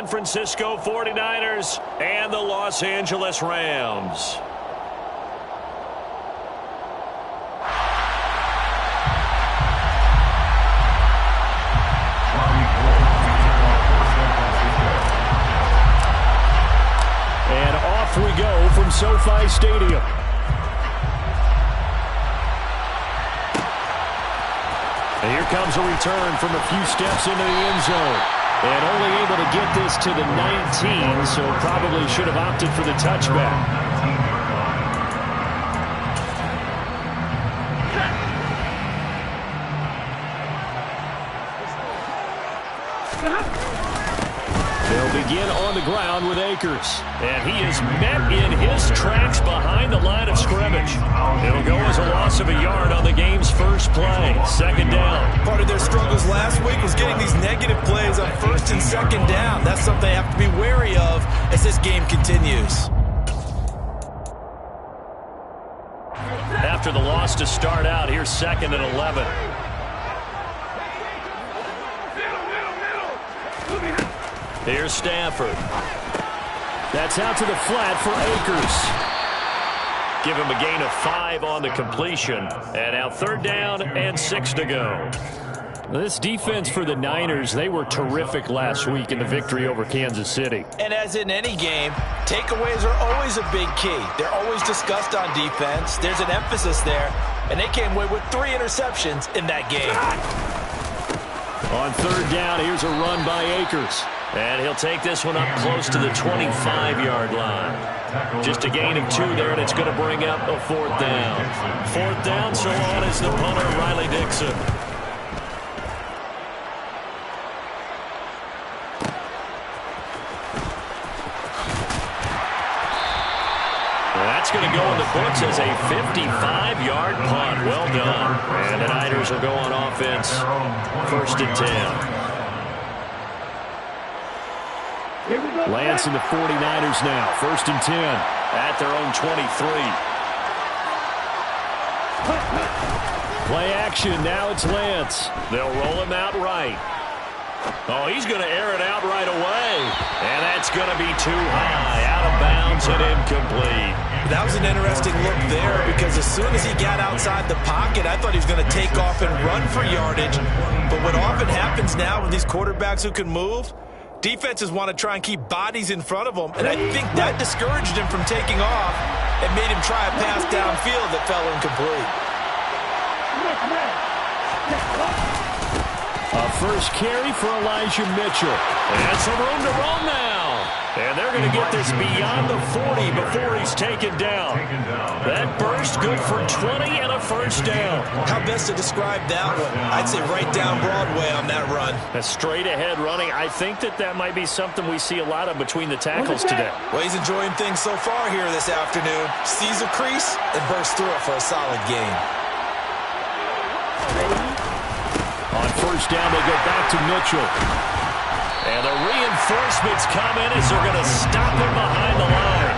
San Francisco 49ers and the Los Angeles Rams. And off we go from SoFi Stadium. And here comes a return from a few steps into the end zone. And only able to get this to the 19, so probably should have opted for the touchback. They'll begin on the ground with Akers. And he is met in his tracks behind the line of scrimmage. It'll go as a loss of a yard on the game's first play. Second down. Part of their struggles last week was getting these negative plays on first and second down. That's something they have to be wary of as this game continues. After the loss to start out, here's 2nd and 11. Here's Stafford. That's out to the flat for Akers. Give him a gain of 5 on the completion. And now 3rd down and 6 to go. This defense for the Niners, they were terrific last week in the victory over Kansas City. And as in any game, takeaways are always a big key. They're always discussed on defense. There's an emphasis there. And they came away with 3 interceptions in that game. On 3rd down, here's a run by Akers. And he'll take this one up close to the 25-yard line. Just a gain of 2 there, and it's going to bring up a 4th down. 4th down, so on is the punter, Riley Dixon. That's going to go in the books as a 55-yard punt. Well done. And the Niners will go on offense. 1st and 10. Lance and the 49ers now. 1st and 10. At their own 23. Play action. Now it's Lance. They'll roll him out right. Oh, he's going to air it out right away. And that's going to be too high. Out of bounds and incomplete. That was an interesting look there because as soon as he got outside the pocket, I thought he was going to take off and run for yardage. But what often happens now with these quarterbacks who can move, defenses want to try and keep bodies in front of them, and I think that discouraged him from taking off and made him try a pass downfield that fell incomplete. A first carry for Elijah Mitchell. And some room to roam now. And they're going to get this beyond the 40 before he's taken down. That burst good for 20 and a first down. How best to describe that one? I'd say right down Broadway on that run. A straight ahead running. I think that might be something we see a lot of between the tackles today. Well, he's enjoying things so far here this afternoon. Sees a crease and bursts through it for a solid gain. On 1st down, they go back to Mitchell. And the reinforcements come in as they're going to stop him behind the line.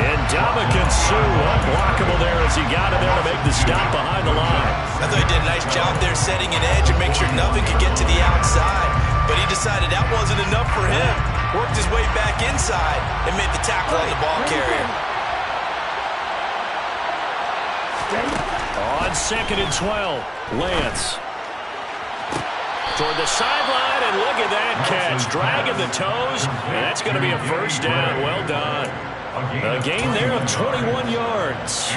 And Ndamukong Suh unblockable there as he got in there to make the stop behind the line. I thought he did a nice job there setting an edge and make sure nothing could get to the outside. But he decided that wasn't enough for him. Worked his way back inside and made the tackle on the ball carrier. On 2nd and 12, Lance. Toward the sideline, and look at that catch. Dragging the toes, and that's going to be a first down. Well done. A gain there of 21 yards.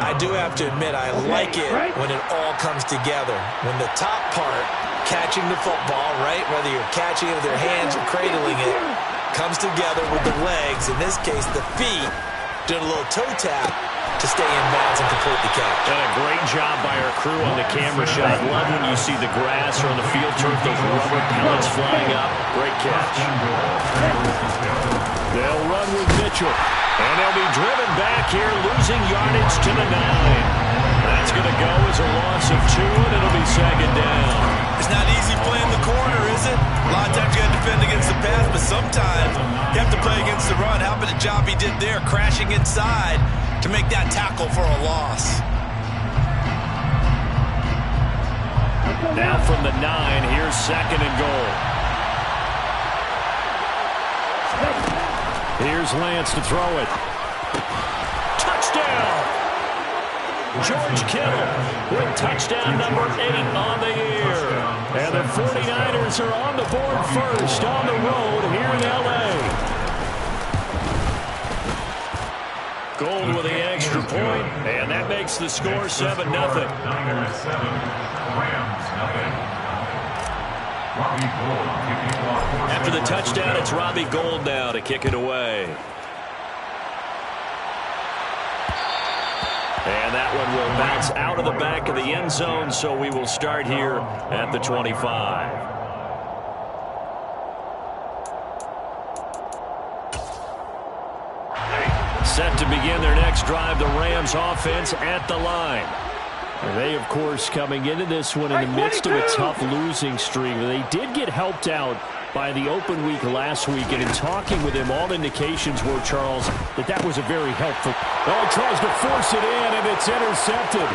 I do have to admit, I like it when it all comes together. When the top part, catching the football, right, whether you're catching it with your hands or cradling it, comes together with the legs, in this case the feet, doing a little toe tap to stay in bounds and complete the catch. And a great job by our crew on the camera shot. Love when you see the grass or on the field turf, those rubber pellets flying up. Great catch. They'll run with Mitchell. And they'll be driven back here, losing yardage to the 9. That's going to go as a loss of 2, and it'll be 2nd down. It's not easy playing the corner, is it? A lot of times you got to defend against the pass, but sometimes you have to play against the run. How about the job he did there, crashing inside to make that tackle for a loss. Now from the 9, here's 2nd and goal. Here's Lance to throw it. Touchdown! George Kittle with touchdown number 8 on the year. And the 49ers are on the board first on the road here in L.A. Gold with the extra point, and that makes the score 7-0. After the touchdown, it's Robbie Gould now to kick it away. And that one will bounce out of the back of the end zone, so we will start here at the 25. Set to begin their next drive, the Rams offense at the line. They, of course, coming into this one in the midst of a tough losing streak. They did get helped out by the open week last week, and in talking with him, all indications were, Charles, that was a very helpful. Oh, he tries to force it in, and it's intercepted.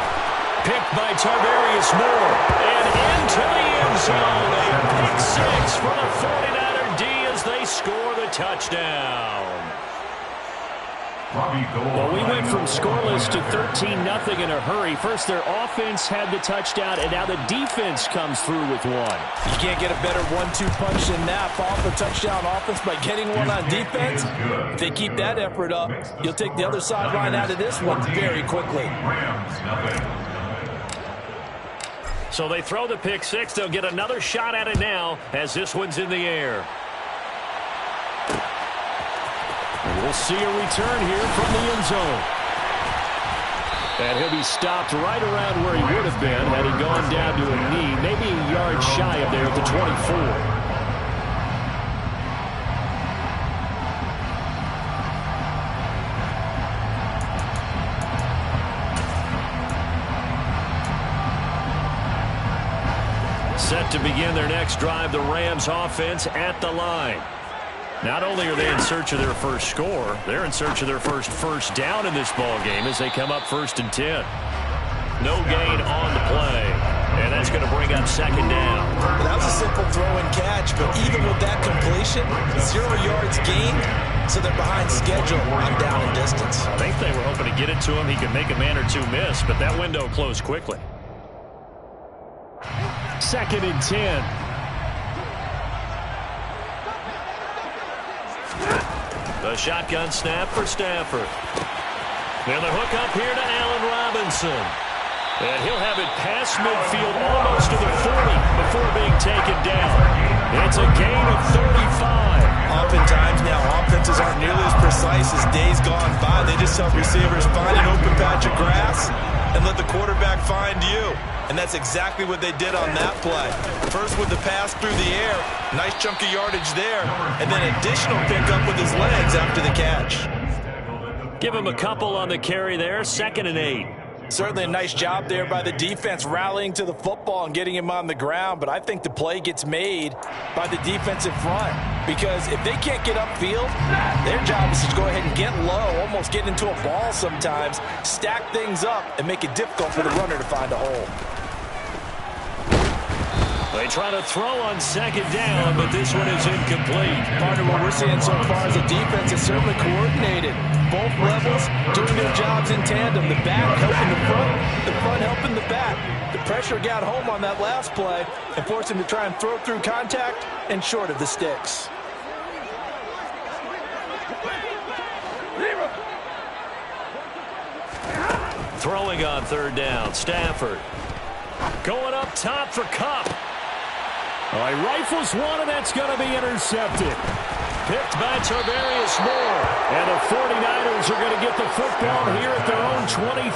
Picked by Tarvarius Moore, and into the end zone. A pick six for the 49er D as they score the touchdown. Well, we went from scoreless to 13-0 in a hurry. First, their offense had the touchdown, and now the defense comes through with one. You can't get a better 1-2 punch than that. Follow the touchdown offense by getting one on defense. If they keep that effort up, you'll take the other sideline out of this one very quickly. So they throw the pick six. They'll get another shot at it now as this one's in the air. We'll see a return here from the end zone. And he'll be stopped right around where he would have been had he gone down to a knee, maybe a yard shy of there at the 24. Set to begin their next drive, the Rams offense at the line. Not only are they in search of their first score, they're in search of their first down in this ball game as they come up 1st and 10. No gain on the play, and that's going to bring up 2nd down. That was a simple throw and catch, but even with that completion, 0 yards gained, so they're behind schedule on down and distance. I think they were hoping to get it to him. He could make a man or two miss, but that window closed quickly. 2nd and 10. The shotgun snap for Stafford. And the hook up here to Allen Robinson. And he'll have it past midfield almost to the 40 before being taken down. It's a gain of 35. Oftentimes now, offenses aren't nearly as precise as days gone by. They just help receivers find an open patch of grass and let the quarterback find you. And that's exactly what they did on that play. First with the pass through the air, nice chunk of yardage there, and then additional pickup with his legs after the catch. Give him a couple on the carry there, 2nd and 8. Certainly a nice job there by the defense rallying to the football and getting him on the ground, but I think the play gets made by the defensive front because if they can't get upfield, their job is to go ahead and get low, almost get into a ball sometimes, stack things up, and make it difficult for the runner to find a hole. They try to throw on 2nd down, but this one is incomplete. Partner, what we're seeing so far is the defense is certainly coordinated. Both levels doing their jobs in tandem. The back helping the front helping the back. The pressure got home on that last play and forced him to try and throw through contact and short of the sticks. Throwing on 3rd down, Stafford. Going up top for Kupp. All right, rifles one, and that's going to be intercepted. Picked by Tarvarius Moore. And the 49ers are going to get the football here at their own 23.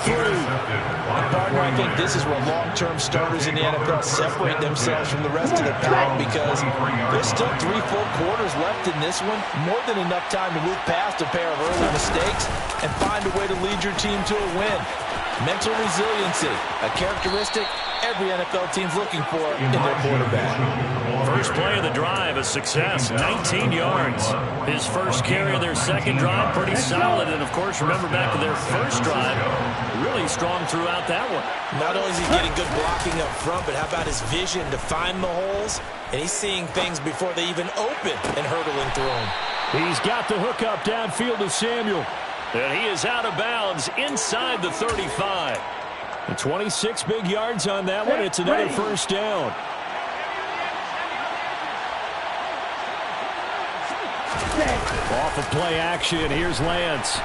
Partner, I think this is where long-term starters in the NFL separate themselves from the rest of the pack because there's still 3 full quarters left in this one. More than enough time to move past a pair of early mistakes and find a way to lead your team to a win. Mental resiliency, a characteristic every NFL team's looking for in their quarterback. First play of the drive, a success, 19 yards. His first carry of their second drive, pretty solid. And, of course, remember back to their first drive, really strong throughout that one. Not only is he getting good blocking up front, but how about his vision to find the holes? And he's seeing things before they even open and hurdling through them. He's got the hook up downfield to Samuel. And he is out of bounds inside the 35. And 26 big yards on that one. It's another first down. Off of play action, here's Lance.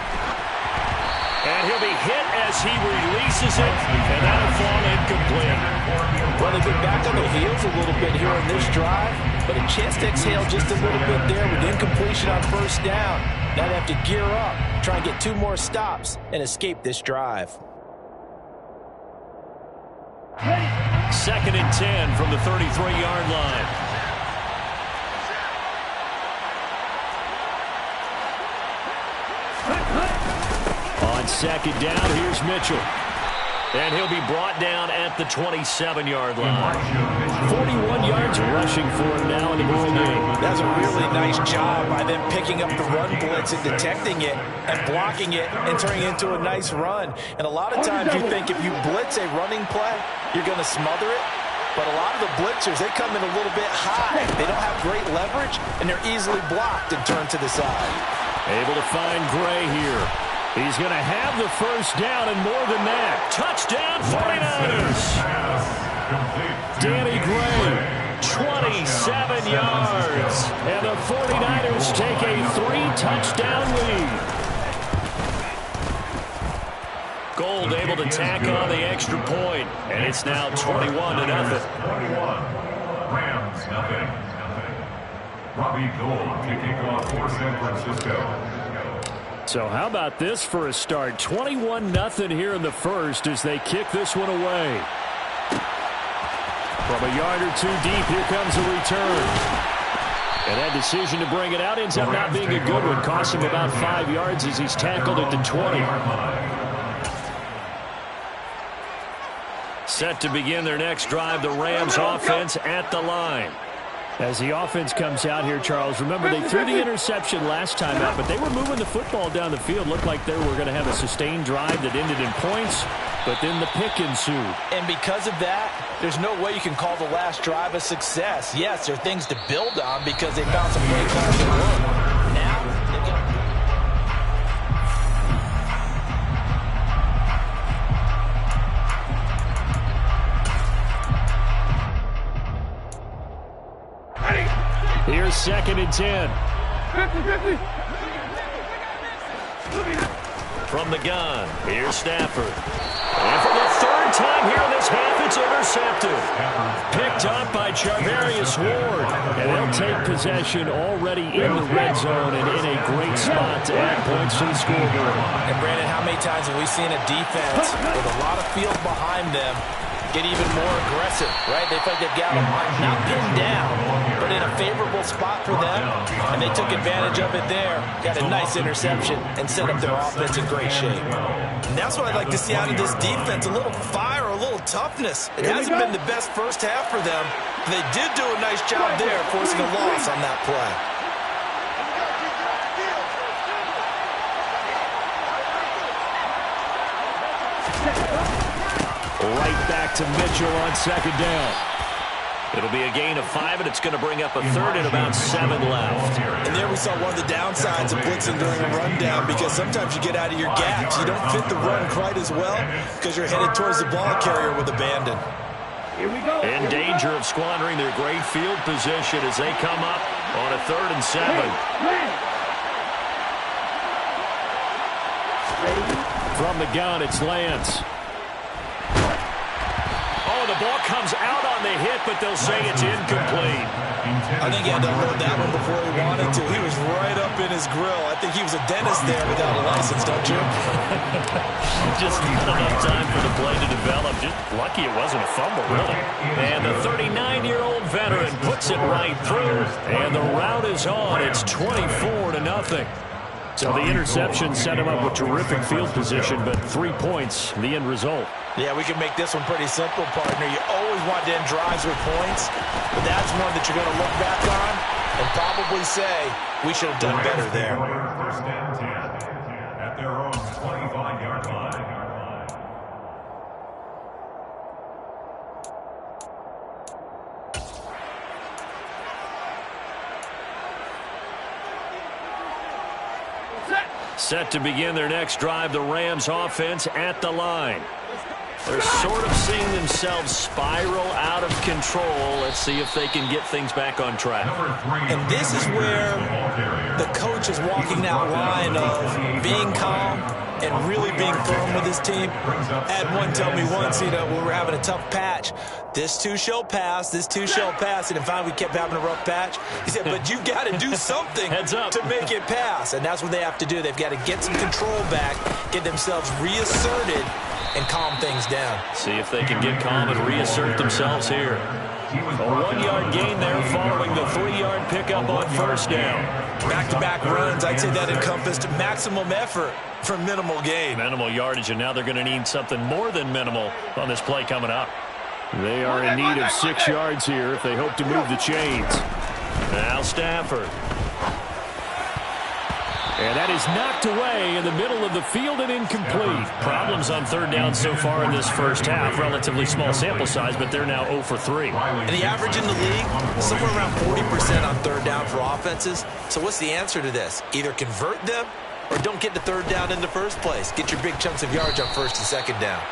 And he'll be hit as he releases it, and that'll fall incomplete. Well, they've been back on their heels a little bit here on this drive, but a chance to exhale just a little bit there with incompletion on first down. Now they have to gear up, try and get 2 more stops, and escape this drive. 2nd and 10 from the 33-yard line. On 2nd down, here's Mitchell. And he'll be brought down at the 27-yard line. 41 yards rushing for him now in the ball game. That's a really nice job by them picking up the run blitz and detecting it and blocking it and turning it into a nice run. And a lot of times you think if you blitz a running play, you're going to smother it. But a lot of the blitzers, they come in a little bit high. They don't have great leverage, and they're easily blocked and turned to the side. Able to find Gray here. He's going to have the first down and more than that. Touchdown 49ers. Danny Gray, 27 yards. And the 49ers take a 3-touchdown lead. Gold able to tack on the extra point. And it's now 21-0. 21. Rams, nothing. Robbie Gould kicking off for San Francisco. So how about this for a start? 21-0 here in the first as they kick this one away. From a yard or 2 deep, here comes a return. And that decision to bring it out ends up not being a good one. Costs him about 5 yards as he's tackled at the 20. Set to begin their next drive, the Rams offense at the line. As the offense comes out here, Charles, remember they threw the interception last time out, but they were moving the football down the field. Looked like they were going to have a sustained drive that ended in points, but then the pick ensued. And because of that, there's no way you can call the last drive a success. Yes, there are things to build on because they found some great calls that work. Now, they've got... Here's 2nd and 10. From the gun, here's Stafford. And for the 3rd time here in this half, it's intercepted. Picked up by Charvarius Ward. And they'll take possession already in the red zone and in a great spot to add points to the scoreboard. And Brandon, how many times have we seen a defense with a lot of field behind them get even more aggressive, right? They feel like they've got them not pinned down, but in a favorable spot for them, and they took advantage of it there. Got a nice interception and set up their offense in great shape. And that's what I'd like to see out of this defense, a little fire, a little toughness. It hasn't been the best first half for them, but they did do a nice job there, forcing a loss on that play. Right back to Mitchell on 2nd down. It'll be a gain of 5, and it's going to bring up a 3rd and about 7 left. And there we saw one of the downsides of blitzing during a rundown, because sometimes you get out of your gaps. You don't fit the run quite as well because you're headed towards the ball carrier with abandon. In danger of squandering their great field position as they come up on a 3rd and 7. From the gun, it's Lance. The ball comes out on the hit, but they'll say it's incomplete. I think he had to unload that one before he wanted to. He was right up in his grill. I think he was a dentist there without a license, don't you? Just not enough time for the play to develop. Just lucky it wasn't a fumble, really. And the 39-year-old veteran puts it right through, and the route is on. It's 24-0. So the interception set him up with terrific field position, but 3 points, the end result. Yeah, we can make this one pretty simple, partner. You always want to end drives with points, but that's one that you're going to look back on and probably say, we should have done better there. First and 10 at their own 25-yard line. Set to begin their next drive, the Rams offense at the line. They're sort of seeing themselves spiral out of control. Let's see if they can get things back on track. And this is where the coach is walking that line of being calm and really being firm with his team. I had one tell me once, when we were having a tough patch, this too shall pass, this too shall pass. And finally we kept having a rough patch. He said, but you got to do something to make it pass. And that's what they have to do. They've got to get some control back, get themselves reasserted, and calm things down. See if they can get calm and reassert themselves here. A 1-yard gain there following the 3-yard pickup on first down. Back-to-back runs, I'd say that encompassed maximum effort for minimal gain. Minimal yardage, and now they're going to need something more than minimal on this play coming up. They are in need of 6 yards here if they hope to move the chains. Now Stafford. And that is knocked away in the middle of the field and incomplete. Problems on third down so far in this first half. Relatively small sample size, but they're now 0 for 3. And the average in the league, somewhere around 40% on third down for offenses. So what's the answer to this? Either convert them or don't get to third down in the first place. Get your big chunks of yards on first and second down.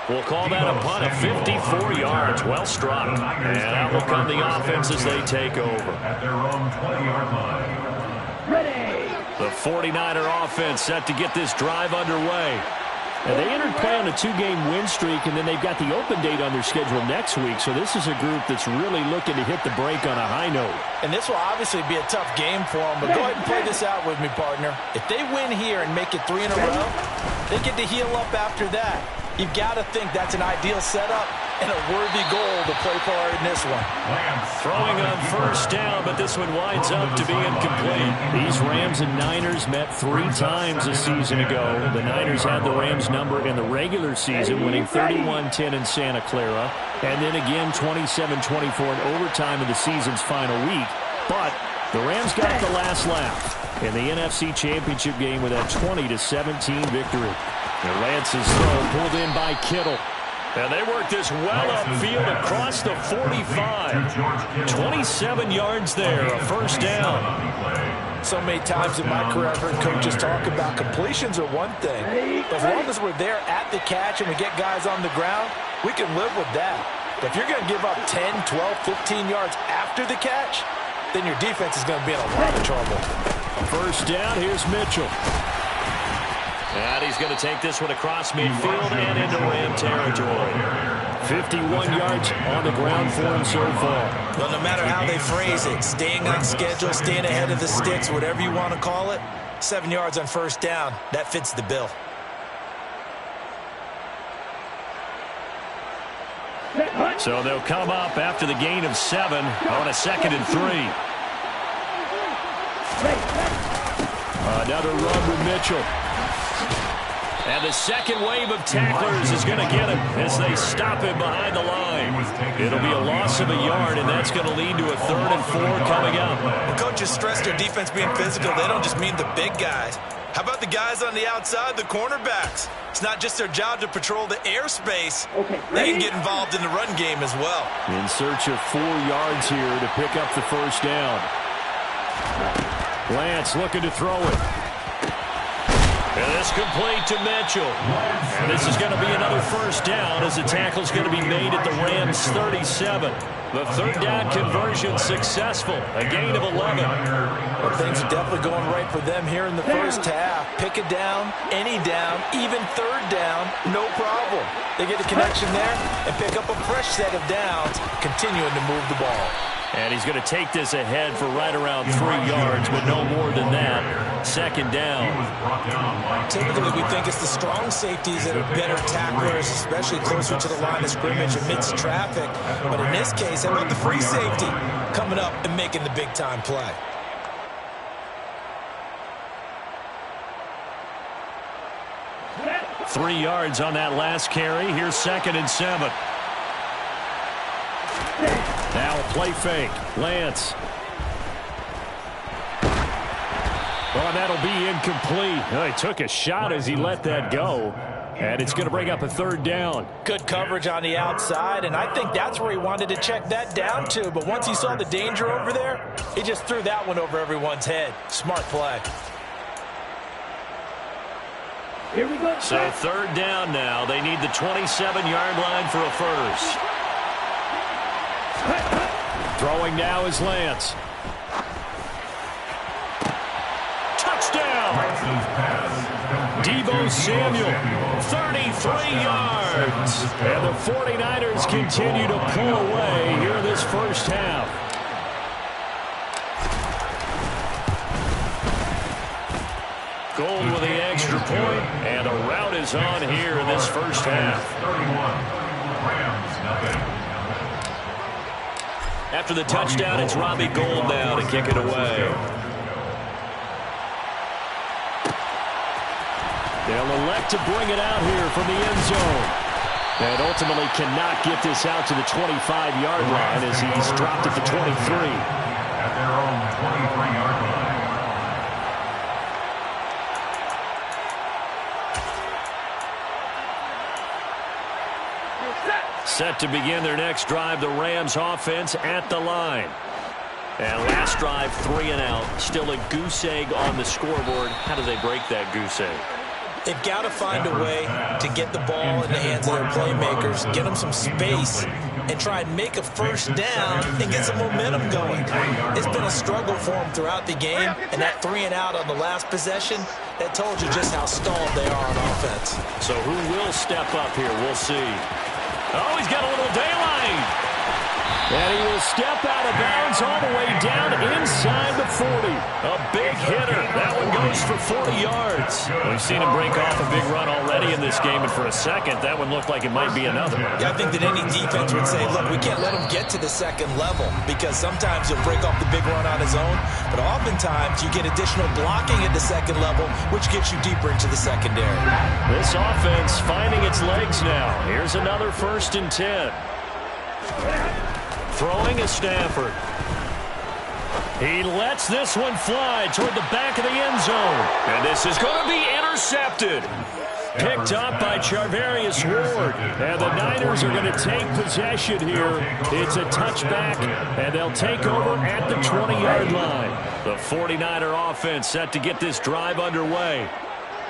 We'll call that a punt of 54 yards. Well struck. And out will come the offense as they take over. At their own 20-yard line. Ready. The 49er offense set to get this drive underway. And they entered play on a 2-game win streak, and then they've got the open date on their schedule next week. So this is a group that's really looking to hit the break on a high note. And this will obviously be a tough game for them, but go ahead and play this out with me, partner. If they win here and make it 3 in a row, they get to heal up after that. You've got to think that's an ideal setup and a worthy goal to play for in this one. Throwing on first down, but this one winds up to be incomplete. These Rams and Niners met 3 times a season ago. The Niners had the Rams number in the regular season, winning 31-10 in Santa Clara, and then again 27-24 in overtime in the season's final week. But the Rams got the last laugh in the NFC Championship game with that 20-17 victory. And Lance's throw pulled in by Kittle. And they work this well upfield across the 45. 27 yards there, a first down. So many times in my career I've heard coaches talk about completions are one thing. But as long as we're there at the catch and we get guys on the ground, we can live with that. But if you're going to give up 10, 12, 15 yards after the catch, then your defense is going to be in a lot of trouble. First down, here's Mitchell. And he's going to take this one across midfield and into Ram territory. 51 yards on the ground for him so far. Well, no matter how they phrase it, staying on schedule, staying ahead of the sticks, whatever you want to call it, 7 yards on first down, that fits the bill. So they'll come up after the gain of 7 on a 2nd and 3. Another run with Mitchell. And the second wave of tacklers is going to get him as they stop him behind the line. It'll be a loss of a yard, and that's going to lead to a 3rd and 4 coming up. The coaches stress their defense being physical. They don't just mean the big guys. How about the guys on the outside, the cornerbacks? It's not just their job to patrol the airspace. They can get involved in the run game as well. In search of 4 yards here to pick up the first down. Lance looking to throw it. And this complete to Mitchell. And this is going to be another first down as the tackle's going to be made at the Rams 37. The 3rd down conversion successful. A gain of 11. Well, things are definitely going right for them here in the first half. Pick a down, any down, even 3rd down, no problem. They get a connection there and pick up a fresh set of downs, continuing to move the ball. And he's going to take this ahead for right around 3 yards, but no more than that. 2nd down. Typically, we think it's the strong safeties that are better tacklers, especially closer to the line of scrimmage amidst traffic. But in this case, how about the free safety coming up and making the big-time play? Three yards on that last carry. Here's 2nd and 7. Now a play fake. Lance. Well, that'll be incomplete. Well, he took a shot as he let that go. And it's going to bring up a 3rd down. Good coverage on the outside, and I think that's where he wanted to check that down to. But once he saw the danger over there, he just threw that one over everyone's head. Smart play. So third down now. They need the 27-yard line for a first. Throwing now is Lance. Touchdown! Deebo Samuel, 33 yards. And the 49ers continue to pull away here in this first half. Gold with the extra point, and a rout is on here in this first half. After the touchdown, it's Robbie Gould now to kick it away. They'll elect to bring it out here from the end zone. And ultimately cannot get this out to the 25-yard line as he's dropped at the 23. At their own 23-yard line. Set to begin their next drive, the Rams offense at the line. And last drive, 3 and out. Still a goose egg on the scoreboard. How do they break that goose egg? They've got to find a way to get the ball in the hands of their playmakers, get them some space, and try and make a first down and get some momentum going. It's been a struggle for them throughout the game, and that 3 and out on the last possession, that told you just how stalled they are on offense. So who will step up here? We'll see. Oh, he's got a little daylight. And he will step out of bounds all the way down inside the 40. A big hitter. That one goes for 40 yards. We've seen him break off a big run already in this game, and for a second, that one looked like it might be another. Yeah, I think that any defense would say, look, we can't let him get to the second level because sometimes he'll break off the big run on his own, but oftentimes you get additional blocking at the second level, which gets you deeper into the secondary. This offense finding its legs now. Here's another 1st and 10. Throwing is Stafford. He lets this one fly toward the back of the end zone. And this is going to be intercepted. Picked up by Charvarius Ward. And the Niners are going to take possession here. It's a touchback, and they'll take over at the 20-yard line. The 49er offense set to get this drive underway.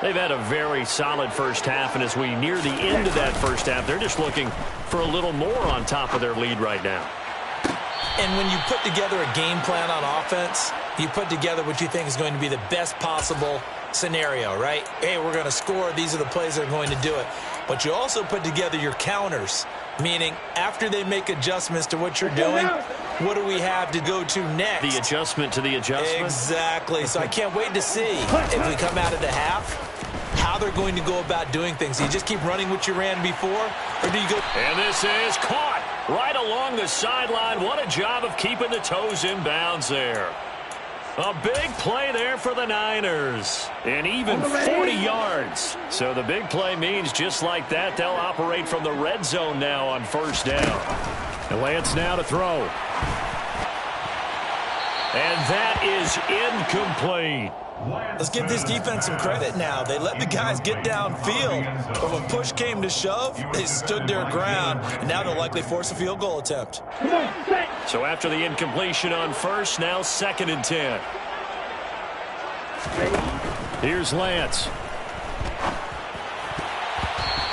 They've had a very solid first half, and as we near the end of that first half, they're just looking for a little more on top of their lead right now. And when you put together a game plan on offense, you put together what you think is going to be the best possible scenario, right? Hey, we're going to score. These are the plays that are going to do it. But you also put together your counters, meaning after they make adjustments to what you're doing, what do we have to go to next? The adjustment to the adjustment? Exactly. So I can't wait to see if we come out of the half, how they're going to go about doing things. Do you just keep running what you ran before, or do you go? And this is caught right along the sideline. What a job of keeping the toes in bounds there. A big play there for the Niners. And even 40 yards. So the big play means just like that, they'll operate from the red zone now on 1st down. And Lance now to throw. And that is incomplete. Let's give this defense some credit now. They let the guys get downfield, but when push came to shove, they stood their ground, and now they'll likely force a field goal attempt. So after the incompletion on 1st, now 2nd and 10. Here's Lance.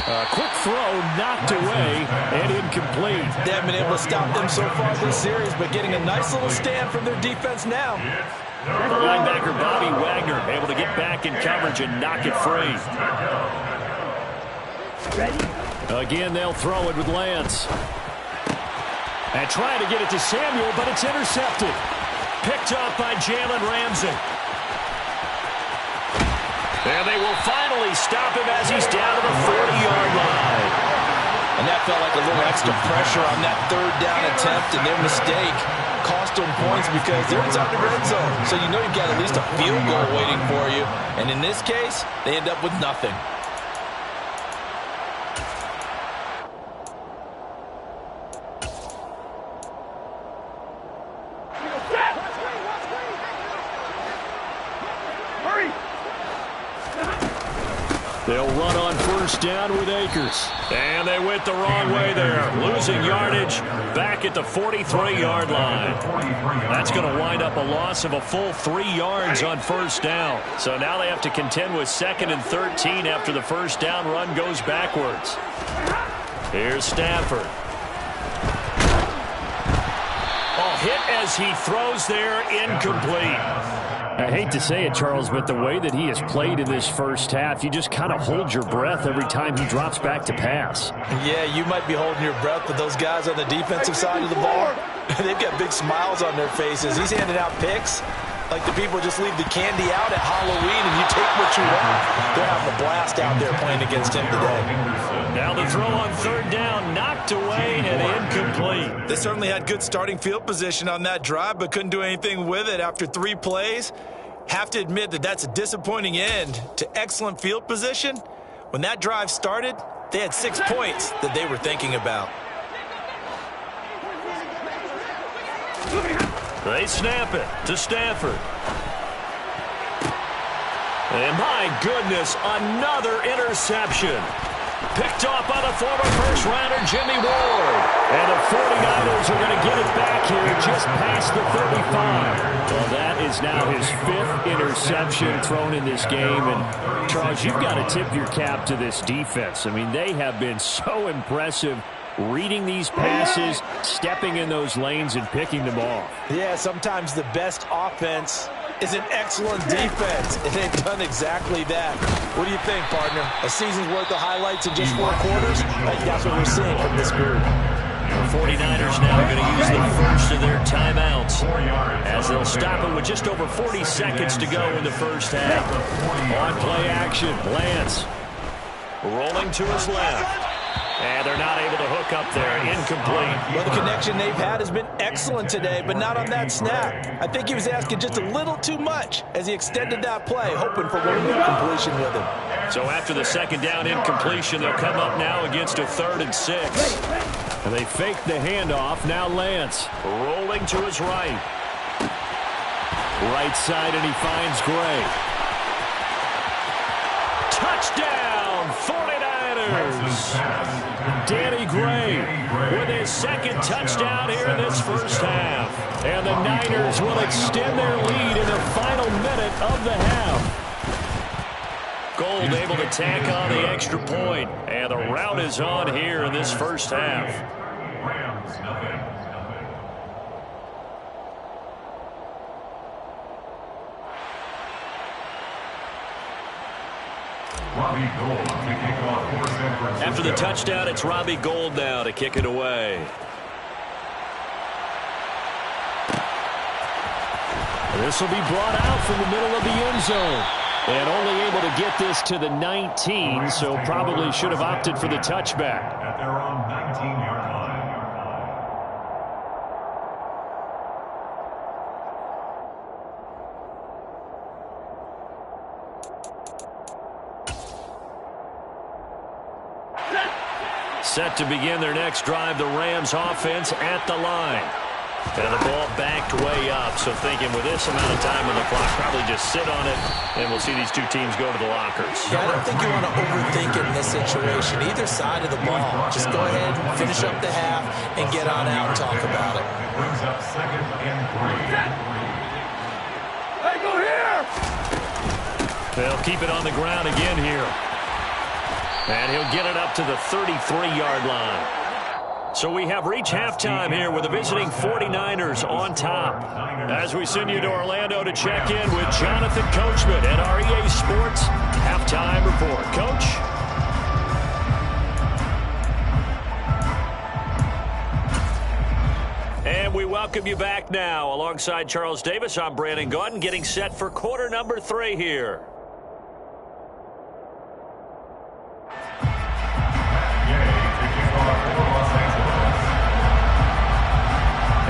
A quick throw knocked away and incomplete. They haven't been able to stop them so far this series, but getting a nice little stand from their defense now. The linebacker Bobby Wagner able to get back in coverage and knock it free. Again, they'll throw it with Lance. And trying to get it to Samuel, but it's intercepted. Picked up by Jalen Ramsey. And they will finally stop him as he's down to the 40-yard line. And that felt like a little extra pressure on that 3rd down attempt, and their mistake cost them points because they're inside the red zone. So you know you've got at least a field goal waiting for you. And in this case, they end up with nothing. They'll run on first down with Akers. And they went the wrong way there. Losing yardage back at the 43-yard line. That's going to wind up a loss of a full 3 yards on first down. So now they have to contend with 2nd and 13 after the first down run goes backwards. Here's Stafford. Oh, hit as he throws there, incomplete. I hate to say it, Charles, but the way that he has played in this first half, you just kind of hold your breath every time he drops back to pass. Yeah, you might be holding your breath, but those guys on the defensive side of the ball, they've got big smiles on their faces. He's handing out picks like the people just leave the candy out at Halloween and you take what you want. They're having a blast out there playing against him today. Now the throw on third down, knocked away and incomplete. They certainly had good starting field position on that drive, but couldn't do anything with it after 3 plays. Have to admit that that's a disappointing end to excellent field position. When that drive started, they had 6 points that they were thinking about. They snap it to Stafford. And my goodness, another interception. Picked off by the former first-rounder Jimmy Ward. And the 49ers are going to get it back here just past the 35. Well, that is now his 5th interception thrown in this game. And, Charles, you've got to tip your cap to this defense. I mean, they have been so impressive reading these passes, stepping in those lanes, and picking them off. Yeah, sometimes the best offense is an excellent defense, and they've done exactly that. What do you think, partner? A season's worth of highlights in just 4 quarters? I think that's what we're seeing from this group. The 49ers now going to use the first of their timeouts as they'll stop it with just over 40 seconds to go in the first half. On play action, Lance rolling to his left. And they're not able to hook up there. Incomplete. Well, the connection they've had has been excellent today, but not on that snap. I think he was asking just a little too much as he extended that play, hoping for one more completion with him. So after the second down incompletion, they'll come up now against a 3rd and 6. And they fake the handoff. Now Lance rolling to his right. Right side, and he finds Gray. Touchdown, 49ers! Danny Gray with his 2nd touchdown here in this first half. And the Niners will extend their lead in the final minute of the half. Gold able to tack on the extra point. And the rout is on here in this first half. Rams, nothing. Robbie Gould to kick off for San Francisco. After the touchdown, it's Robbie Gould now to kick it away. This will be brought out from the middle of the end zone. And only able to get this to the 19, so probably should have opted for the touchback. At their own 19-yard line. Set to begin their next drive, the Rams offense at the line. And the ball backed way up, so thinking with this amount of time on the clock, probably just sit on it, and we'll see these two teams go to the lockers. Yeah, I don't think you want to overthink it in this situation. Either side of the ball. Just go ahead, finish up the half, and get on out and talk about it. Brings up 2nd and 3. Hey, go here! They'll keep it on the ground again here. And he'll get it up to the 33-yard line. So we have reached halftime here with the visiting 49ers on top. As we send you to Orlando to check in with Jonathan Coachman at our EA Sports Halftime Report. Coach? And we welcome you back now. Alongside Charles Davis, I'm Brandon Gaudin, getting set for quarter number 3 here.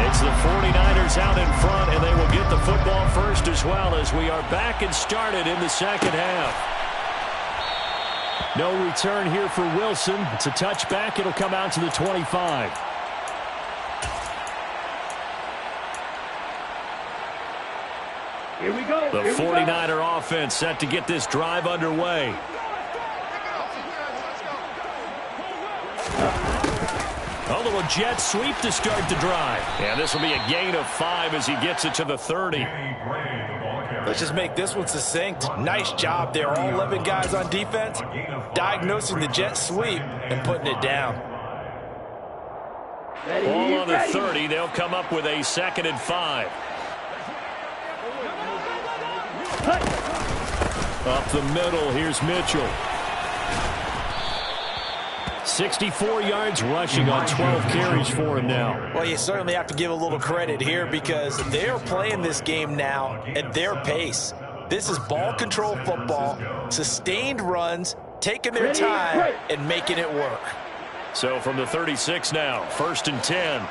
It's the 49ers out in front, and they will get the football first as well as we are back and started in the second half. No return here for Wilson. It's a touchback. It'll come out to the 25. Here we go. The 49er offense set to get this drive underway. A little jet sweep to start the drive. And this will be a gain of 5 as he gets it to the 30. Let's just make this one succinct. Nice job there. All 11 guys on defense diagnosing the jet sweep and putting it down. Ball on the 30. They'll come up with a 2nd and 5. Up the middle, here's Mitchell. 64 yards rushing on 12 carries for him now. Well, you certainly have to give a little credit here because they're playing this game now at their pace. This is ball control football, sustained runs, taking their time and making it work. So from the 36 now, 1st and 10.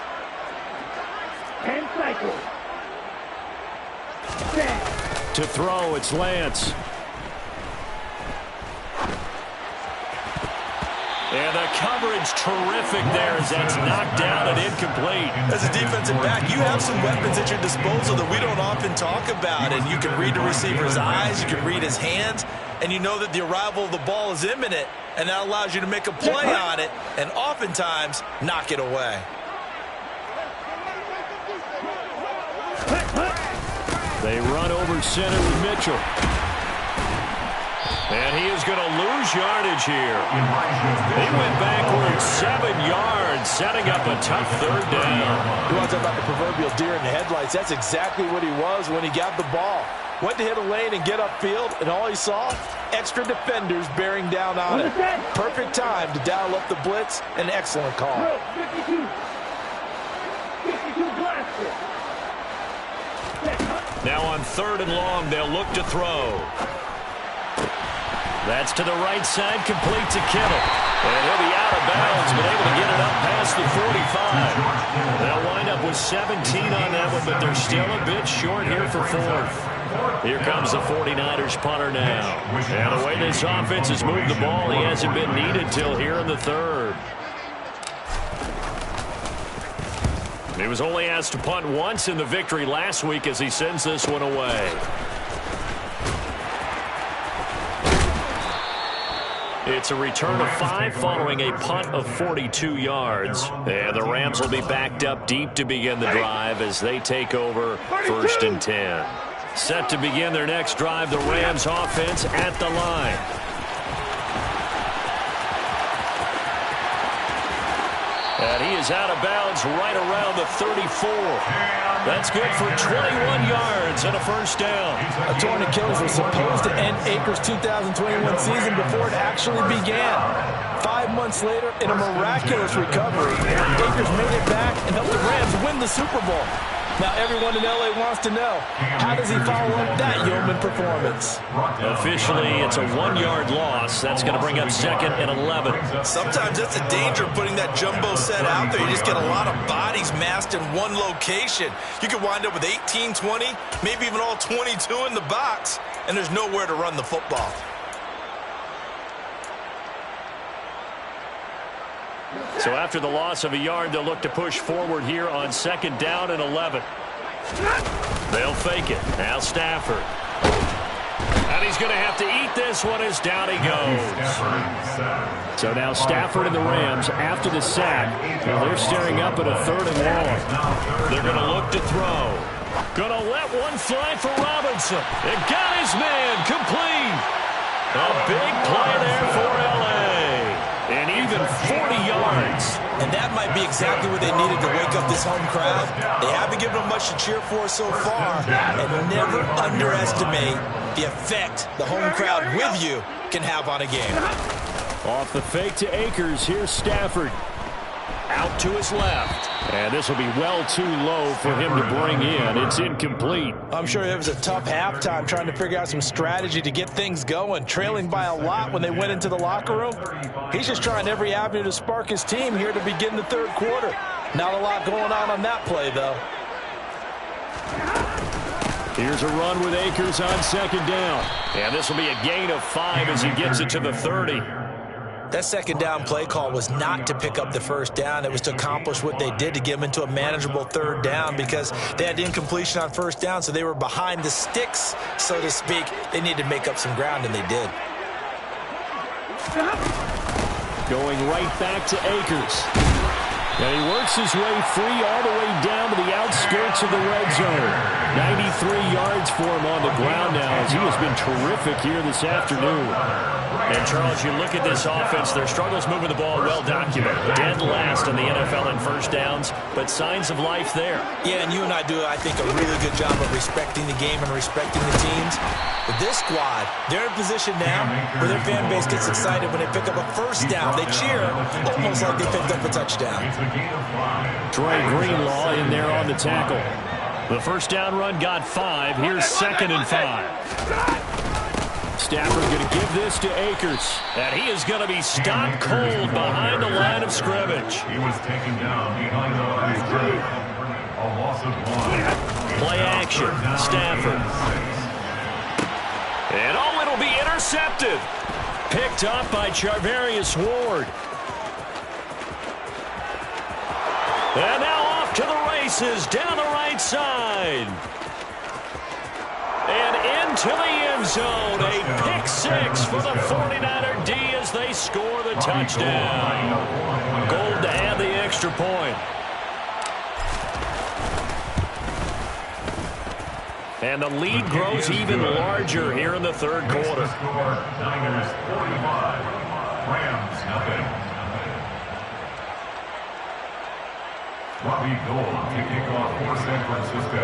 10 cycles. To throw, it's Lance. And the coverage terrific there as that's knocked down and incomplete. As a defensive back, you have some weapons at your disposal that we don't often talk about. And you can read the receiver's eyes, you can read his hands, and you know that the arrival of the ball is imminent. And that allows you to make a play on it and oftentimes knock it away. They run over center with Mitchell. And he is going to lose yardage here. He went backwards 7 yards, setting up a tough 3rd down. You want to talk about the proverbial deer in the headlights? That's exactly what he was when he got the ball. Went to hit a lane and get upfield, and all he saw, extra defenders bearing down on it. Perfect time to dial up the blitz. An excellent call. 52 blaster. Now on 3rd and long, they'll look to throw. That's to the right side, complete to Kittle. And he'll be out of bounds, but able to get it up past the 45. They'll wind up with 17 on that one, but they're still a bit short here for 4th. Here comes the 49ers punter now. And the way this offense has moved the ball, he hasn't been needed till here in the 3rd. He was only asked to punt once in the victory last week as he sends this one away. It's a return of 5 following a punt of 42 yards. And the Rams will be backed up deep to begin the drive as they take over 1st and 10. Set to begin their next drive, the Rams offense at the line. And he is out of bounds right around the 34. That's good for 21 yards and a 1st down. A torn Achilles was supposed to end Akers' 2021 season before it actually began. 5 months later, in a miraculous recovery, Akers made it back and helped the Rams win the Super Bowl. Now everyone in L.A. wants to know, how does he follow up that yeoman performance? Officially, it's a 1-yard loss. That's going to bring up 2nd and 11. Sometimes that's the danger of putting that jumbo set out there. You just get a lot of bodies massed in one location. You could wind up with 18, 20, maybe even all 22 in the box, and there's nowhere to run the football. So after the loss of a yard, they'll look to push forward here on 2nd down and 11. They'll fake it. Now Stafford. And he's going to have to eat this one as down he goes. So now Stafford and the Rams, after the sack, they're staring up at a 3rd and long. They're going to look to throw. Going to let one fly for Robinson. It got his man complete. A big play there for L.A. And even 40 yards. And that might be exactly what they needed to wake up this home crowd. They haven't given them much to cheer for so far. And never underestimate the effect the home crowd with you can have on a game. Off the fake to Akers. Here's Stafford. Out to his left. And this will be well too low for him to bring in. It's incomplete. I'm sure it was a tough halftime trying to figure out some strategy to get things going. Trailing by a lot when they went into the locker room. He's just trying every avenue to spark his team here to begin the 3rd quarter. Not a lot going on that play, though. Here's a run with Akers on 2nd down. And this will be a gain of 5 as he gets it to the 30. That 2nd down play call was not to pick up the 1st down. It was to accomplish what they did to get them into a manageable 3rd down because they had incompletion on 1st down, so they were behind the sticks, so to speak. They needed to make up some ground, and they did. Going right back to Akers. And he works his way free all the way down to the outskirts of the red zone. 93 yards for him on the ground now as he has been terrific here this afternoon. And, Charles, you look at this offense, their struggles moving the ball well documented. Dead last in the NFL in first downs, but signs of life there. Yeah, and you and I do, I think, a really good job of respecting the game and respecting the teams. But this squad, they're in position now where their fan base gets excited when they pick up a first down. They cheer almost like they picked up a touchdown. Trey Greenlaw in there on the tackle. The first down run got 5. Here's 2nd and 5. Stafford going to give this to Akers. And he is going to be stopped cold behind the line of scrimmage. He was taken down behind the line of scrimmage. A loss of 1. Play action. Stafford. And it'll be intercepted. Picked up by Charvarius Ward. And now off to the races down the right side. And into the end zone. A pick 6 for the 49er D as they score the touchdown. Gold to add the extra point. And the lead grows even larger here in the third quarter. Niners 45, Rams nothing. Robbie Gould to kick off for San Francisco.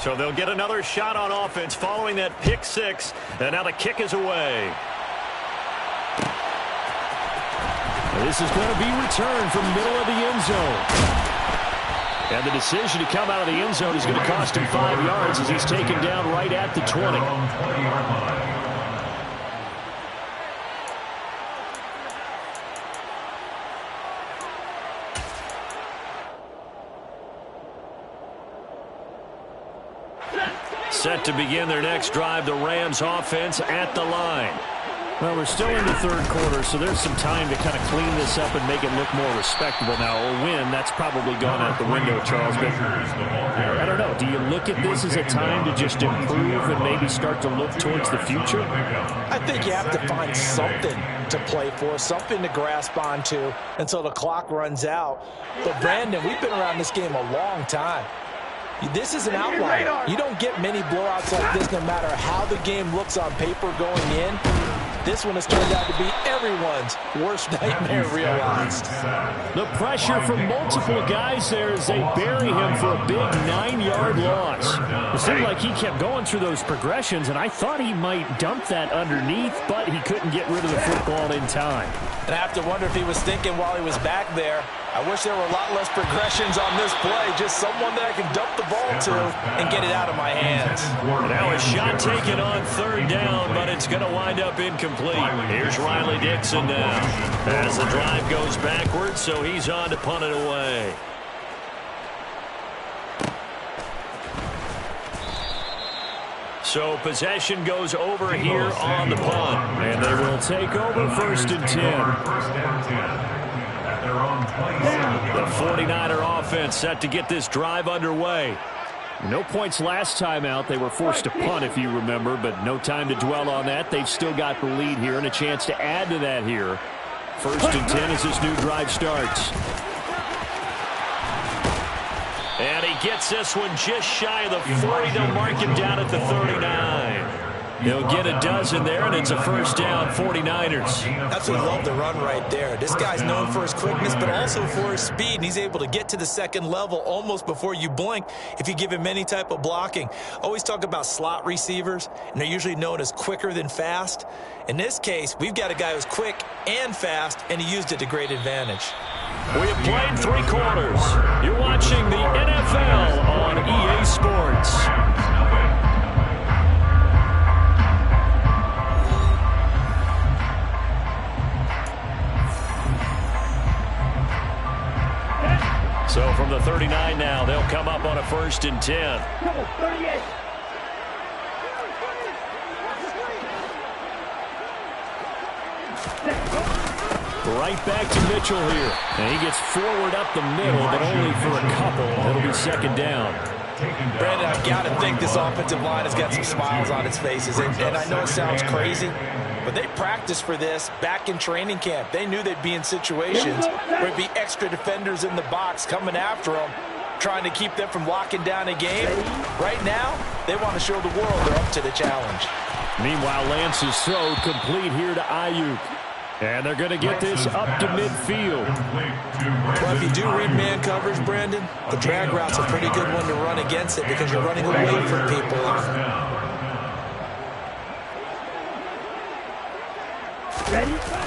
So they'll get another shot on offense following that pick 6. And now the kick is away. This is going to be returned from middle of the end zone. And the decision to come out of the end zone is going to cost him 5 yards as he's taken down right at the 20. Set to begin their next drive, the Rams offense at the line. Well, we're still in the third quarter, so there's some time to kind of clean this up and make it look more respectable now. A win, that's probably gone out the window, Charles. But I don't know. Do you look at this as a time to just improve and maybe start to look towards the future? I think you have to find something to play for, something to grasp onto until the clock runs out. But, Brandon, we've been around this game a long time. This is an outlier. You don't get many blowouts like this no matter how the game looks on paper going in. This one has turned out to be everyone's worst nightmare realized. The pressure from multiple guys there as they bury him for a big 9-yard loss. It seemed like he kept going through those progressions, and I thought he might dump that underneath, but he couldn't get rid of the football in time. And I have to wonder if he was thinking while he was back there, I wish there were a lot less progressions on this play, just someone that I can dump the ball to and get it out of my hands. Now a shot taken on third down, but it's going to wind up incomplete. Here's Riley Dixon now as the drive goes backwards, so he's on to punt it away. So possession goes over here on the punt. And they will take over 1st and 10. The 49er offense set to get this drive underway. No points last time out. They were forced to punt, if you remember, but no time to dwell on that. They've still got the lead here and a chance to add to that here. 1st and 10 as this new drive starts. And he gets this one just shy of the 40. They'll mark him down at the 39. He'll get a dozen there, and it's a first down, 49ers. Absolutely love the run right there. This guy's known for his quickness, but also for his speed, and he's able to get to the second level almost before you blink if you give him any type of blocking. Always talk about slot receivers, and they're usually known as quicker than fast. In this case, we've got a guy who's quick and fast, and he used it to great advantage. We have played 3 quarters. You're watching the NFL on EA Sports. So from the 39 now, they'll come up on a 1st and 10. Right back to Mitchell here. And he gets forward up the middle, but only for a couple. It'll be 2nd down. Brandon, I've got to think this offensive line has got some smiles on its faces. And I know it sounds crazy, But they practiced for this back in training camp. They knew they'd be in situations where it'd be extra defenders in the box coming after them, trying to keep them from locking down a game. Right now, they want to show the world they're up to the challenge. Meanwhile, Lance's throw complete here to Ayuk. And they're going to get this up to midfield. Well, if you do read man coverage, Brandon, the drag route's a pretty good one to run against it because you're running away from people.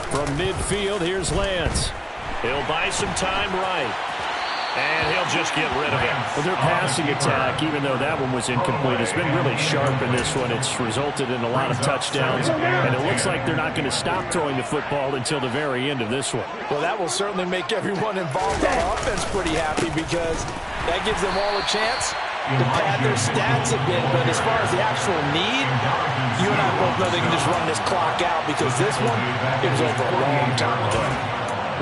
From midfield, here's Lance. He'll buy some time right. And he'll just get rid of it. Well, their passing attack, even though that one was incomplete, has been really sharp in this one. It's resulted in a lot of touchdowns, and it looks like they're not going to stop throwing the football until the very end of this one. Well, that will certainly make everyone involved on offense pretty happy because that gives them all a chance to pad their stats a bit. But as far as the actual need, you and I both know they can just run this clock out because this one, it was over a long time ago.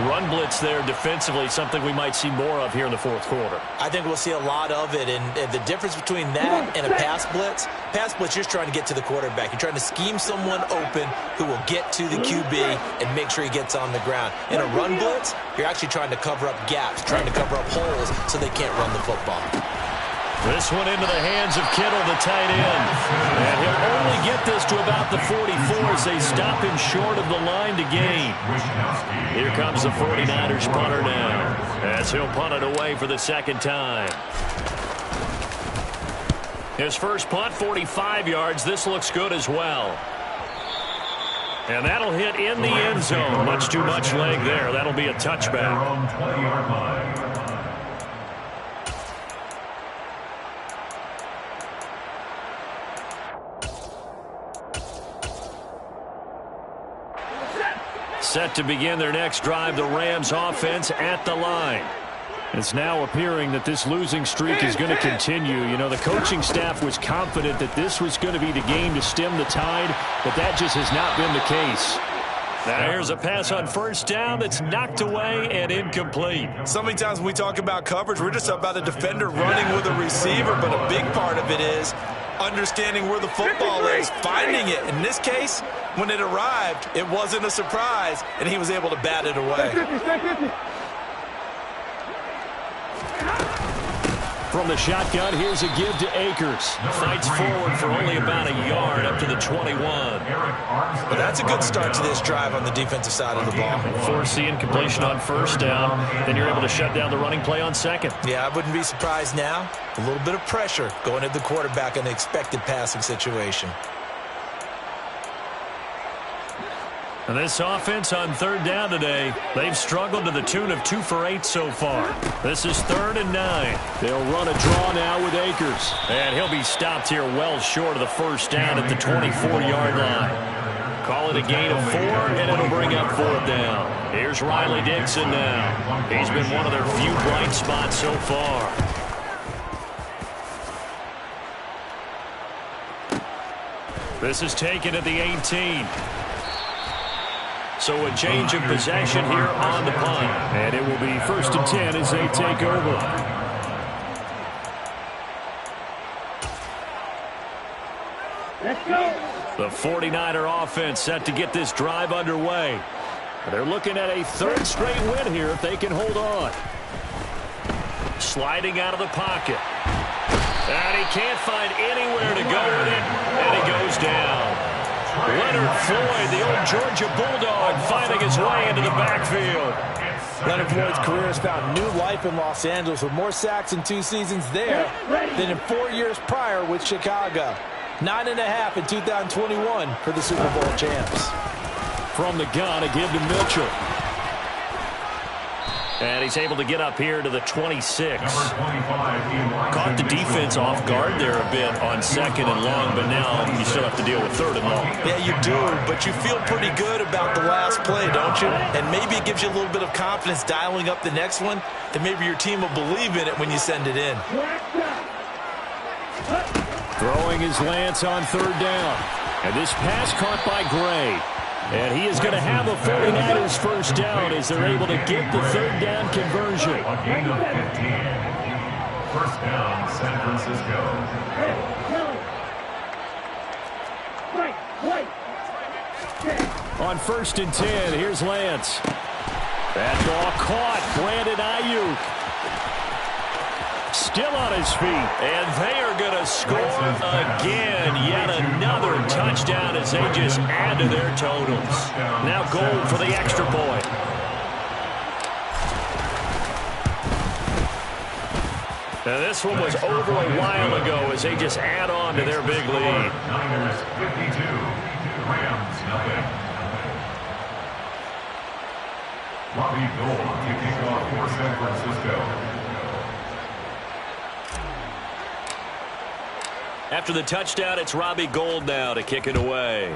Run blitz there defensively, something we might see more of here in the fourth quarter. I think we'll see a lot of it, and the difference between that and a pass blitz, you're just trying to get to the quarterback. You're trying to scheme someone open who will get to the QB and make sure he gets on the ground. In a run blitz, you're actually trying to cover up gaps, trying to cover up holes so they can't run the football. This one into the hands of Kittle, the tight end. And he'll only get this to about the 44 as they stop him short of the line to gain. Here comes the 49ers punter now as he'll punt it away for the second time. His first punt, 45 yards. This looks good as well. And that'll hit in the end zone. Much too much leg there. That'll be a touchback. 20-yard line. Set to begin their next drive, the Rams offense at the line. It's now appearing that this losing streak is going to continue. You know, the coaching staff was confident that this was going to be the game to stem the tide, but that just has not been the case. Now here's a pass on first down that's knocked away and incomplete. So many times when we talk about coverage, we're just about a defender running with a receiver, but a big part of it is understanding where the football is, finding it. In this case, when it arrived, it wasn't a surprise, and he was able to bat it away. From the shotgun, here's a give to Akers. Fights forward for only about a yard up to the 21. But that's a good start to this drive on the defensive side of the ball. Force the incompletion on first down. Then you're able to shut down the running play on second. Yeah, I wouldn't be surprised now. A little bit of pressure going at the quarterback in the expected passing situation. And this offense on third down today, they've struggled to the tune of 2 for 8 so far. This is 3rd and 9. They'll run a draw now with Akers. And he'll be stopped here well short of the first down at the 24-yard line. Call it a gain of 4, and it'll bring up 4th down. Here's Riley Dixon now. He's been one of their few bright spots so far. This is taken at the 18. So a change of possession here on the punt. And it will be 1st and 10 as they take over. Let's go. The 49er offense set to get this drive underway. They're looking at a 3rd straight win here if they can hold on. Sliding out of the pocket. And he can't find anywhere to go with it. And he goes down. Leonard Floyd, the old Georgia Bulldog, finding his way into the backfield. Leonard Floyd's career has found new life in Los Angeles with more sacks in 2 seasons there than in 4 years prior with Chicago. 9.5 in 2021 for the Super Bowl champs. From the gun, a give to Mitchell. And he's able to get up here to the 26. Caught the defense off guard there a bit on 2nd and long, but now you still have to deal with 3rd and long. Yeah, you do, but you feel pretty good about the last play, don't you? And maybe it gives you a little bit of confidence dialing up the next one, and maybe your team will believe in it when you send it in. Throwing his Lance on 3rd down. And this pass caught by Gray. And he is going to have a 49ers first down as they're able to get the 3rd down conversion. A gain of 15. First down, San Francisco. Wait. On 1st and 10, here's Lance. That ball caught. Brandon Ayuk. Still on his feet. And they are going to score again. Yet another touchdown as they just add to their totals. Now Gold for the extra point. Now this one was over a while ago as they just add on to their big lead. Niners 52, Rams nothing. Robbie Gould kicking off for San Francisco. After the touchdown, it's Robbie Gould now to kick it away.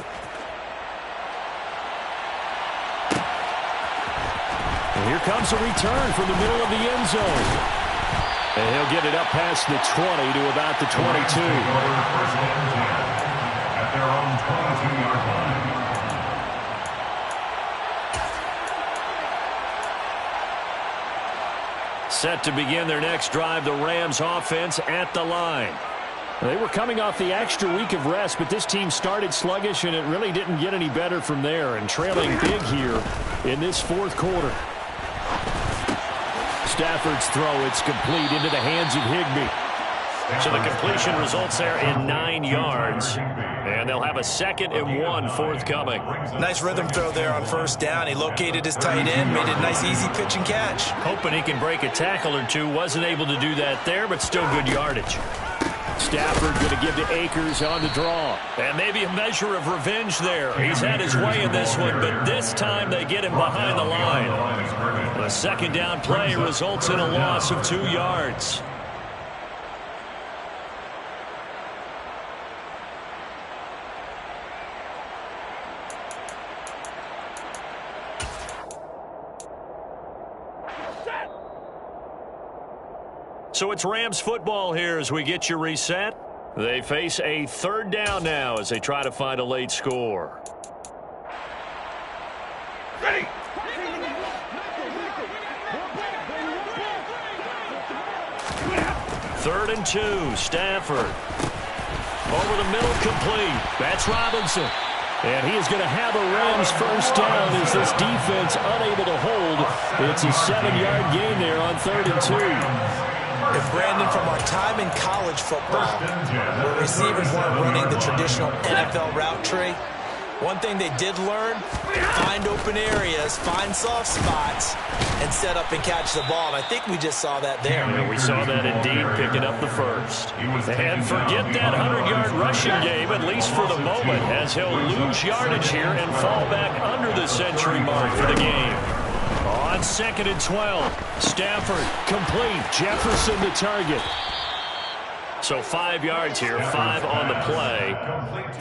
And here comes a return from the middle of the end zone. And he'll get it up past the 20 to about the 22. First and 10 at their own 22-yard line. Set to begin their next drive, the Rams offense at the line. They were coming off the extra week of rest, but this team started sluggish, and it really didn't get any better from there, and trailing big here in this fourth quarter. Stafford's throw, it's complete into the hands of Higbee. So the completion results there in 9 yards, and they'll have a 2nd and 1 forthcoming. Nice rhythm throw there on 1st down. He located his tight end, made it a nice easy pitch and catch. Hoping he can break a tackle or two. Wasn't able to do that there, but still good yardage. Stafford going to give to Akers on the draw. And maybe a measure of revenge there. He's had his way in this one, but this time they get him behind the line. The 2nd down play results in a loss of 2 yards. So it's Rams football here as we get you reset. They face a 3rd down now as they try to find a late score. Ready. 3rd and 2, Stafford. Over the middle, complete. That's Robinson. And he is going to have a Rams 1st down as this defense unable to hold. It's a 7-yard gain there on 3rd and 2. If Brandon, from our time in college football, where receivers weren't running the traditional NFL route tree, one thing they did learn, find open areas, find soft spots, and set up and catch the ball. And I think we just saw that there. And we saw that indeed, picking up the 1st. And forget that 100-yard rushing game, at least for the moment, as he'll lose yardage here and fall back under the century mark for the game. On 2nd and 12, Stafford complete. Jefferson the target. So 5 yards here, 5 on the play.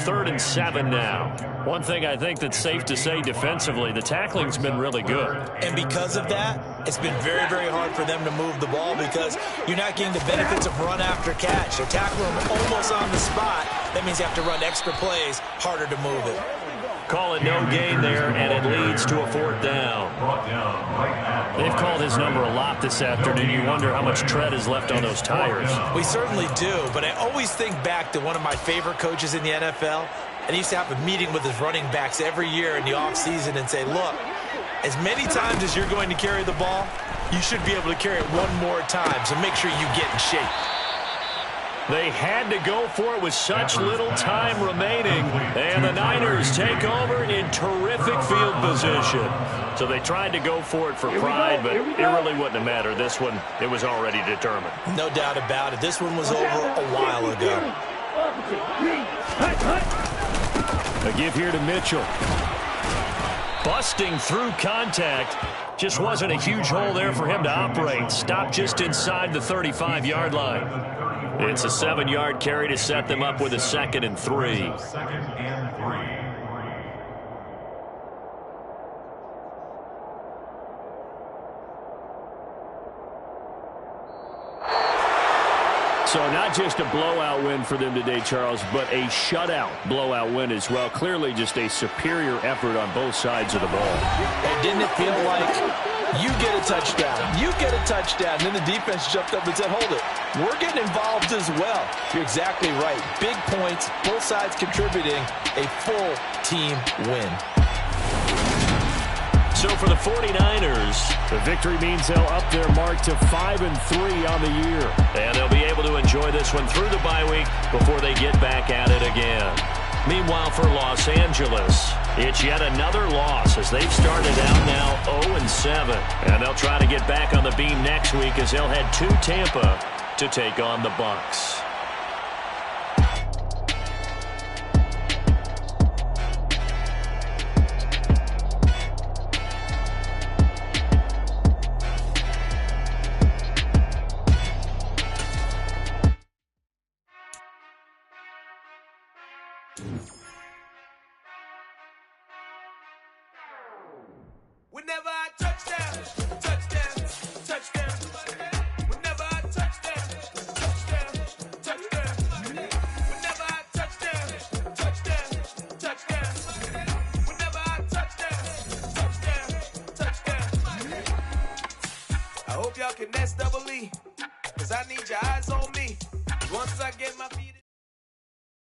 3rd and 7 now. One thing I think that's safe to say defensively, the tackling's been really good. And because of that, it's been very, very hard for them to move the ball because you're not getting the benefits of run after catch. They're tackling them almost on the spot. That means you have to run extra plays, harder to move it. Call it no gain there, and it leads to a 4th down. They've called his number a lot this afternoon. You wonder how much tread is left on those tires. We certainly do, but I always think back to one of my favorite coaches in the NFL, and he used to have a meeting with his running backs every year in the offseason and say, look, as many times as you're going to carry the ball, you should be able to carry it one more time, so make sure you get in shape. They had to go for it with such little time remaining, and the Niners take over in terrific field position. So they tried to go for it for pride, but it really wouldn't have mattered. This one, it was already determined. No doubt about it. This one was over a while ago. A give here to Mitchell. Busting through contact. Just wasn't a huge hole there for him to operate. Stopped just inside the 35-yard line. It's a 7-yard carry to set them up with a 2nd and 3. 2nd and 3. So not just a blowout win for them today, Charles, but a shutout blowout win as well. Clearly just a superior effort on both sides of the ball. And didn't it feel like you get a touchdown, you get a touchdown, and then the defense jumped up and said, hold it, we're getting involved as well. You're exactly right. Big points, both sides contributing, a full team win. So for the 49ers, the victory means they'll up their mark to 5-3 on the year. and they'll be able to enjoy this one through the bye week before they get back at it again. Meanwhile, for Los Angeles, it's yet another loss as they've started out now 0-7. And they'll try to get back on the beam next week as they'll head to Tampa to take on the Bucs. Whenever I touchdown, touchdown, touchdown. Whenever I touchdown, touchdown, touchdown. Whenever I touchdown, touchdown, touchdown. Whenever I touchdown, touchdown, touchdown. I hope y'all can next double